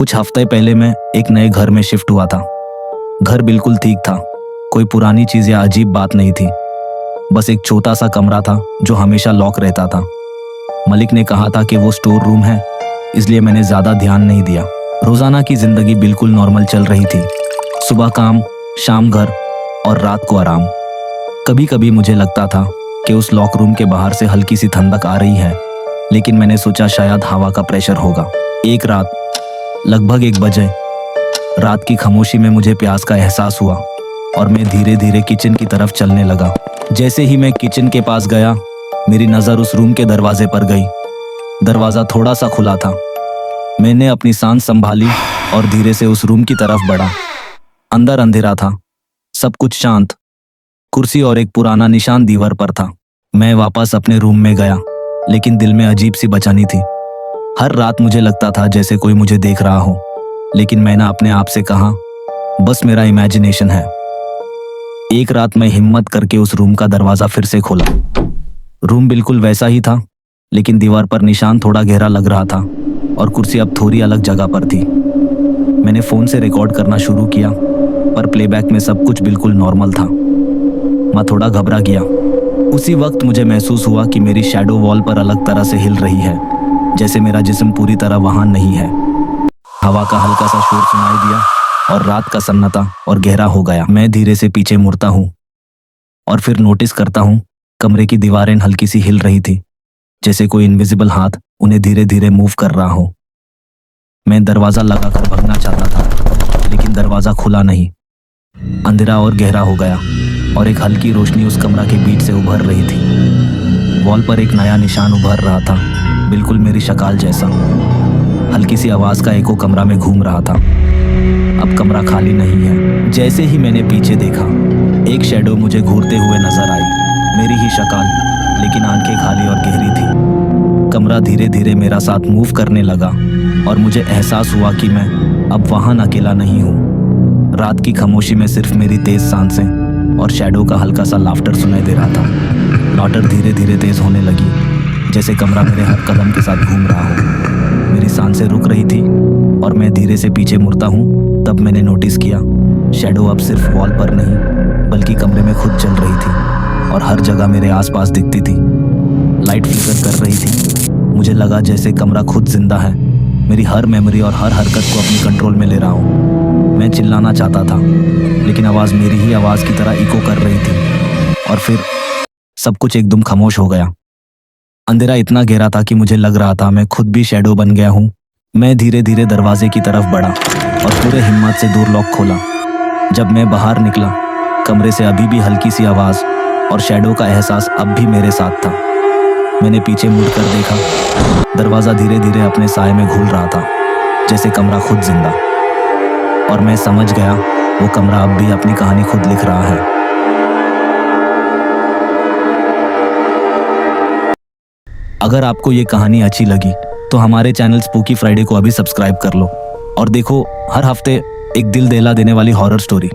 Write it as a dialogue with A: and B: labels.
A: कुछ हफ्ते पहले मैं एक नए घर में शिफ्ट हुआ था। घर बिल्कुल ठीक था, कोई पुरानी चीज या अजीब बात नहीं थी। बस एक छोटा सा कमरा था जो हमेशा लॉक रहता था। मलिक ने कहा था कि वो स्टोर रूम है, इसलिए मैंने ज्यादा ध्यान नहीं दिया। रोजाना की जिंदगी बिल्कुल नॉर्मल चल रही थी। सुबह काम, शाम घर और रात को आराम। कभी कभी मुझे लगता था कि उस लॉक रूम के बाहर से हल्की सी ठंडक आ रही है, लेकिन मैंने सोचा शायद हवा का प्रेशर होगा। एक रात लगभग 1 बजे रात की खामोशी में मुझे प्यास का एहसास हुआ और मैं धीरे धीरे किचन की तरफ चलने लगा। जैसे ही मैं किचन के पास गया, मेरी नज़र उस रूम के दरवाजे पर गई। दरवाज़ा थोड़ा सा खुला था। मैंने अपनी सांस संभाली और धीरे से उस रूम की तरफ बढ़ा। अंदर अंधेरा था, सब कुछ शांत। कुर्सी और एक पुराना निशान दीवार पर था। मैं वापस अपने रूम में गया, लेकिन दिल में अजीब सी बेचैनी थी। हर रात मुझे लगता था जैसे कोई मुझे देख रहा हो, लेकिन मैंने अपने आप से कहा बस मेरा इमेजिनेशन है। एक रात मैं हिम्मत करके उस रूम का दरवाजा फिर से खोला। रूम बिल्कुल वैसा ही था, लेकिन दीवार पर निशान थोड़ा गहरा लग रहा था और कुर्सी अब थोड़ी अलग जगह पर थी। मैंने फोन से रिकॉर्ड करना शुरू किया, पर प्लेबैक में सब कुछ बिल्कुल नॉर्मल था। मैं थोड़ा घबरा गया। उसी वक्त मुझे महसूस हुआ कि मेरी शैडो वॉल पर अलग तरह से हिल रही है, जैसे मेरा जिस्म पूरी तरह वहां नहीं है। हवा का हल्का सा शोर सुनाई दिया और रात का सन्नाटा और गहरा हो गया। मैं धीरे से पीछे मुड़ता हूँ और फिर नोटिस करता हूँ कमरे की दीवारें हल्की सी हिल रही थी, जैसे कोई इनविजिबल हाथ उन्हें धीरे धीरे मूव कर रहा हो। मैं दरवाजा लगाकर भागना चाहता था, लेकिन दरवाजा खुला नहीं। अंधेरा और गहरा हो गया और एक हल्की रोशनी उस कमरा के बीच से उभर रही थी। वॉल पर एक नया निशान उभर रहा था, बिल्कुल मेरी शक्ल जैसा। हल्की सी आवाज का एको कमरा में घूम रहा था। अब कमरा खाली नहीं है। जैसे ही मैंने पीछे देखा, एक शैडो मुझे घूरते हुए नजर आई। मेरी ही शक्ल, लेकिन आंखें खाली और गहरी थी। कमरा धीरे धीरे मेरा साथ मूव करने लगा और मुझे एहसास हुआ कि मैं अब वहां अकेला नहीं हूँ। रात की खामोशी में सिर्फ मेरी तेज सांसें और शैडो का हल्का सा लाफ्टर सुनाई दे रहा था। लाफ्टर धीरे धीरे तेज होने लगी, जैसे कमरा मेरे हर कदम के साथ घूम रहा हो। मेरी सांसें रुक रही थी और मैं धीरे से पीछे मुड़ता हूँ। तब मैंने नोटिस किया शैडो अब सिर्फ वॉल पर नहीं, बल्कि कमरे में खुद चल रही थी और हर जगह मेरे आसपास दिखती थी। लाइट फ्लिकर कर रही थी। मुझे लगा जैसे कमरा खुद जिंदा है, मेरी हर मेमोरी और हर हरकत को अपनी कंट्रोल में ले रहा हूँ। मैं चिल्लाना चाहता था, लेकिन आवाज़ मेरी ही आवाज़ की तरह इको कर रही थी। और फिर सब कुछ एकदम खामोश हो गया। अंधेरा इतना गहरा था कि मुझे लग रहा था मैं खुद भी शैडो बन गया हूँ। मैं धीरे धीरे दरवाजे की तरफ बढ़ा और पूरे हिम्मत से डोर लॉक खोला। जब मैं बाहर निकला, कमरे से अभी भी हल्की सी आवाज़ और शैडो का एहसास अब भी मेरे साथ था। मैंने पीछे मुड़कर देखा, दरवाज़ा धीरे धीरे अपने साए में घुल रहा था, जैसे कमरा खुद जिंदा। और मैं समझ गया वो कमरा अब भी अपनी कहानी खुद लिख रहा है। अगर आपको ये कहानी अच्छी लगी तो हमारे चैनल स्पूकी फ्राइडे को अभी सब्सक्राइब कर लो और देखो हर हफ्ते एक दिल दहला देने वाली हॉरर स्टोरी।